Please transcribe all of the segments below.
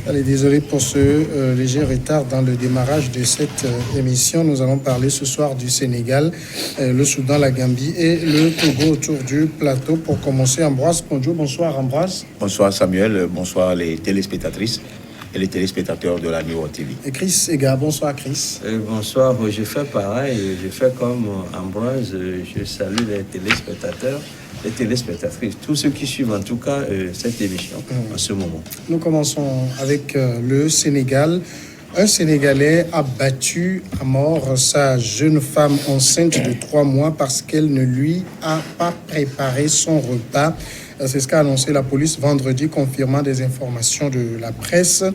Allez, désolé pour ce léger retard dans le démarrage de cette émission. Nous allons parler ce soir du Sénégal, le Soudan, la Gambie et le Togo autour du plateau. Pour commencer, Ambroise Ponjo. Bonsoir Ambroise. Bonsoir Samuel, bonsoir les téléspectatrices et les téléspectateurs de la New World TV. Et Chris Ega, bonsoir Chris. Bonsoir, je fais pareil, je fais comme Ambroise, je salue les téléspectateurs, les téléspectatrices, tous ceux qui suivent en tout cas cette émission en ce moment. Nous commençons avec le Sénégal. Un Sénégalais a battu à mort sa jeune femme enceinte de 3 mois parce qu'elle ne lui a pas préparé son repas. C'est ce qu'a annoncé la police vendredi, confirmant des informations de la presse.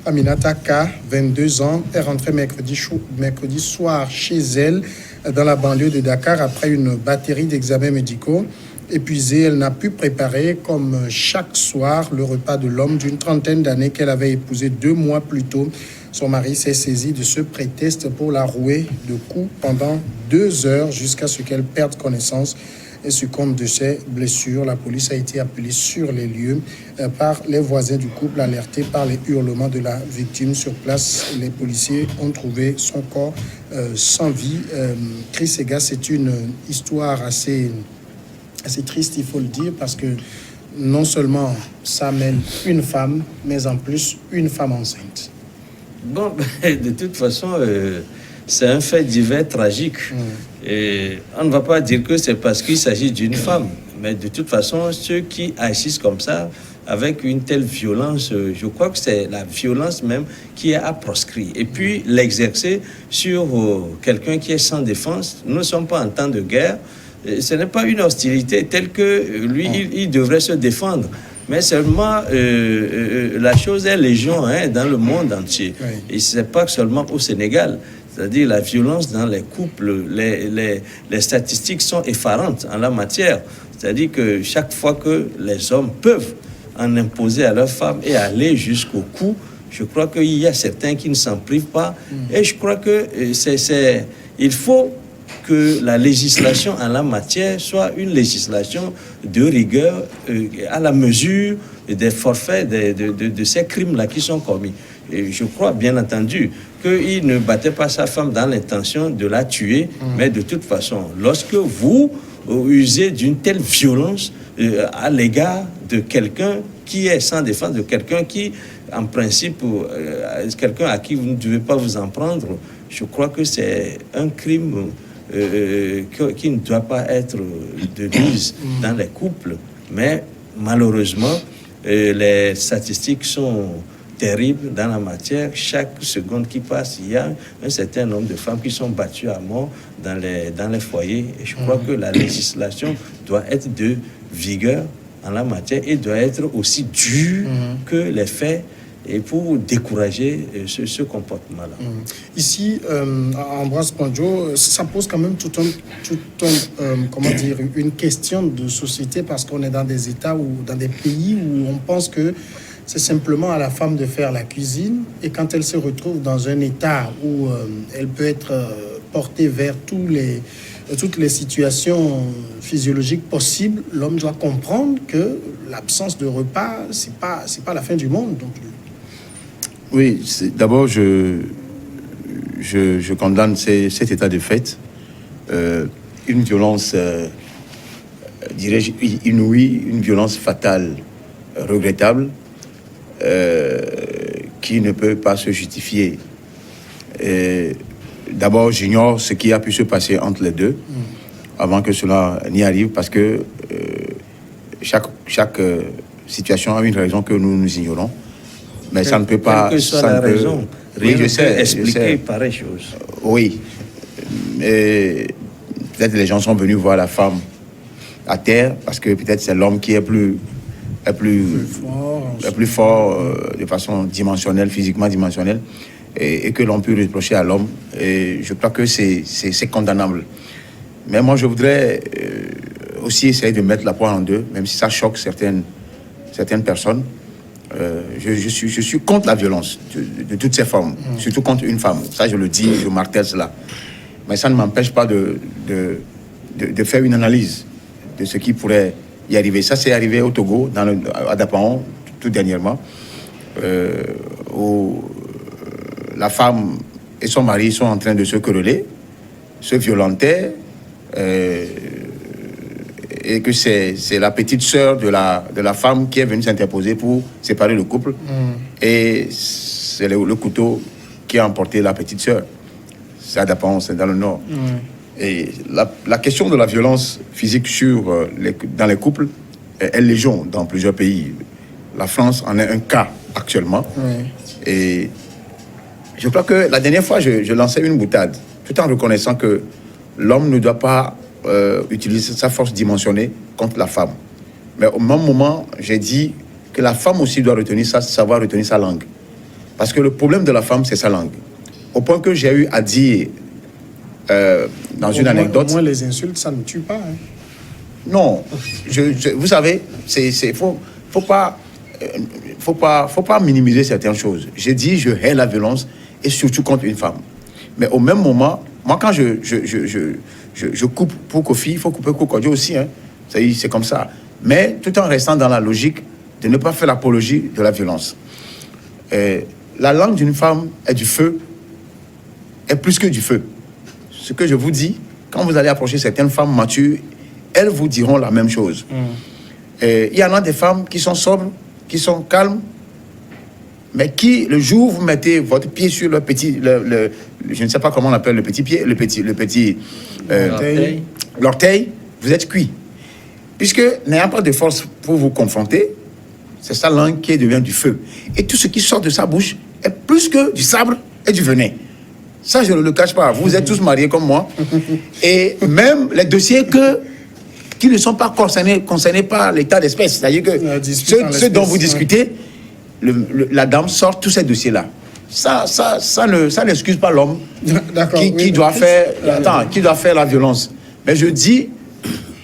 Aminata K, 22 ans, est rentrée mercredi soir chez elle dans la banlieue de Dakar après une batterie d'examens médicaux. Épuisée, elle n'a pu préparer comme chaque soir le repas de l'homme d'une trentaine d'années qu'elle avait épousé 2 mois plus tôt. Son mari s'est saisi de ce prétexte pour la rouer de coups pendant 2 heures jusqu'à ce qu'elle perde connaissance et succombe de ses blessures. La police a été appelée sur les lieux par les voisins du couple, alertés par les hurlements de la victime. Sur place, les policiers ont trouvé son corps sans vie. Chris Ega, c'est une histoire assez triste, il faut le dire, parce que non seulement ça mène une femme, mais en plus une femme enceinte. Bon, de toute façon, c'est un fait divers tragique. Et on ne va pas dire que c'est parce qu'il s'agit d'une femme. Mais de toute façon, ceux qui agissent comme ça, avec une telle violence, je crois que c'est la violence même qui est à proscrire. Et puis, l'exercer sur quelqu'un qui est sans défense. Nous ne sommes pas en temps de guerre. Ce n'est pas une hostilité telle que lui, il devrait se défendre. Mais seulement, la chose est légion dans le monde entier. Oui. Et ce n'est pas seulement au Sénégal. C'est-à-dire la violence dans les couples, les statistiques sont effarantes en la matière. C'est-à-dire que chaque fois que les hommes peuvent en imposer à leurs femmes et aller jusqu'au cou, je crois qu'il y a certains qui ne s'en privent pas. Et je crois que il faut que la législation en la matière soit une législation de rigueur à la mesure des forfaits de ces crimes-là qui sont commis. Et je crois, bien entendu, qu'il ne battait pas sa femme dans l'intention de la tuer, mais de toute façon, lorsque vous usez d'une telle violence à l'égard de quelqu'un qui est sans défense, de quelqu'un qui, en principe, quelqu'un à qui vous ne devez pas vous en prendre, je crois que c'est un crime qui ne doit pas être de mise dans les couples. Mais malheureusement, les statistiques sont terribles dans la matière. Chaque seconde qui passe, il y a un certain nombre de femmes qui sont battues à mort dans les foyers. Et je crois que la législation doit être de vigueur en la matière et doit être aussi dure que les faits, et pour décourager ce comportement-là. Ici, Ambroise Ponjo, ça pose quand même une question de société, parce qu'on est dans des États ou dans des pays où on pense que c'est simplement à la femme de faire la cuisine, et quand elle se retrouve dans un état où elle peut être portée vers toutes les situations physiologiques possibles, l'homme doit comprendre que l'absence de repas, c'est pas la fin du monde non plus. Oui, d'abord, je condamne cet état de fait. Une violence, dirais-je, inouïe, une violence fatale, regrettable, qui ne peut pas se justifier. D'abord, j'ignore ce qui a pu se passer entre les deux avant que cela n'y arrive, parce que chaque situation a une raison que nous ignorons. Mais ça ne peut pas... Quelle que soit la raison, oui, je sais, expliquer pareille chose. Oui. Mais peut-être les gens sont venus voir la femme à terre, parce que peut-être c'est l'homme qui est plus fort de façon dimensionnelle, physiquement dimensionnelle, et que l'on peut reprocher à l'homme. Et je crois que c'est condamnable. Mais moi, je voudrais aussi essayer de mettre la poire en deux, même si ça choque certaines personnes. Je suis contre la violence de toutes ces formes, surtout contre une femme. Ça, je le dis, je martèle cela. Mais ça ne m'empêche pas de faire une analyse de ce qui pourrait y arriver. Ça, c'est arrivé au Togo, à Dapaon, tout dernièrement. où la femme et son mari sont en train de se quereller, se violenter, et que c'est la petite sœur de la femme qui est venue s'interposer pour séparer le couple. Et c'est le couteau qui a emporté la petite sœur. Ça dépend, c'est dans le Nord. Et la question de la violence physique dans les couples est légion dans plusieurs pays. La France en est un cas actuellement. Et je crois que la dernière fois, je lançais une boutade, tout en reconnaissant que l'homme ne doit pas utiliser sa force dimensionnée contre la femme. Mais au même moment, j'ai dit que la femme aussi doit savoir retenir sa langue. Parce que le problème de la femme, c'est sa langue. Au point que j'ai eu à dire, dans une anecdote... Au moins, les insultes, ça ne tue pas. Hein. Non, vous savez, faut pas minimiser certaines choses. J'ai dit, je hais la violence, et surtout contre une femme. Mais au même moment, moi, quand je coupe pour Kofi, il faut couper pour Kodjo aussi. Hein. C'est comme ça. Mais tout en restant dans la logique de ne pas faire l'apologie de la violence. La langue d'une femme est du feu, est plus que du feu. Ce que je vous dis, quand vous allez approcher certaines femmes matures, elles vous diront la même chose. Il y en a des femmes qui sont sobres, qui sont calmes, mais qui, le jour où vous mettez votre pied sur le petit, je ne sais pas comment on appelle le petit pied, l'orteil, vous êtes cuit. Puisque n'ayant pas de force pour vous confronter, c'est sa langue qui devient du feu. Et tout ce qui sort de sa bouche est plus que du sabre et du venin. Ça, je ne le cache pas. Vous êtes tous mariés comme moi. Et même les dossiers qui ne sont pas concernés par l'état d'espèce, c'est-à-dire que ceux dont vous discutez, la dame sort tous ces dossiers-là. Ça n'excuse pas l'homme qui doit faire la violence. Mais je dis,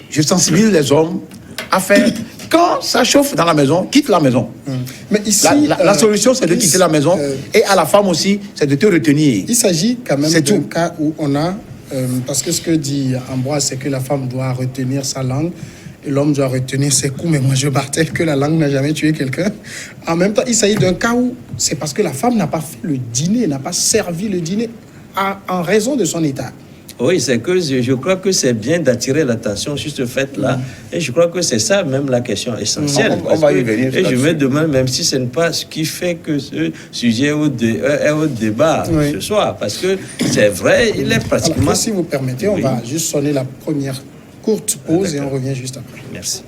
je sensibilise les hommes à faire... Quand ça chauffe dans la maison, quitte la maison. Mais ici, la solution, c'est de quitter la maison. Et à la femme aussi, c'est de te retenir. Il s'agit quand même d'un cas où on a... parce que ce que dit Ambroise, c'est que la femme doit retenir sa langue et l'homme doit retenir ses coups. Mais moi, je martèle que la langue n'a jamais tué quelqu'un. En même temps, il s'agit d'un cas où c'est parce que la femme n'a pas fait le dîner, n'a pas servi le dîner en raison de son état. Oui, c'est que je crois que c'est bien d'attirer l'attention sur ce fait-là. Et je crois que c'est ça même la question essentielle. On va y venir. Et je me demande même si ce n'est pas ce qui fait que ce sujet est au débat ce soir. Parce que c'est vrai, il est pratiquement... Alors, si vous permettez, on va juste sonner la première courte pause et on revient juste après. Merci.